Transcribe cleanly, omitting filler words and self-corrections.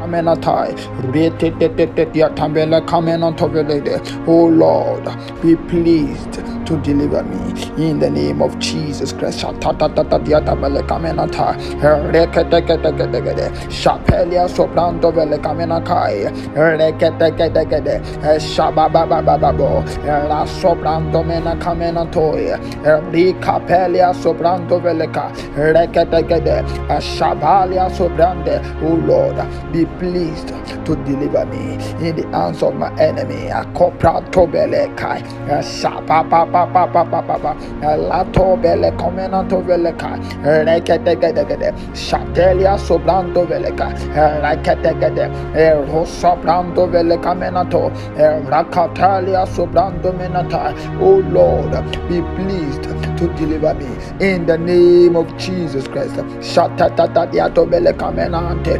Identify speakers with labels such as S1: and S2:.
S1: kamenatai. Retetetetetia tambele kamenantovelede. Oh Lord, be pleased to deliver me in the name of Jesus Christ. Shatatatatia tambele kamenatai. Reketeketekete. Shapelia soprando vele kamenakai. Reketeketekete. Shabababababo. La soprando mena kamenatoy. Rikapelia soprando veleka. Reketekete. Shabalia sobrande. Oh Lord, be pleased to deliver me in the hands of my enemy. Akopra tobelekai. Shapapapapapapapa. Lato bele comenanto veleka. Reketekete. Shatelia sobrando veleka. Reketekete. Rosobrando veleka menato. Rakatalia sobrando menata. Oh Lord, be pleased to deliver me in the name of Jesus Christ. Shatatata diato bele kamenante.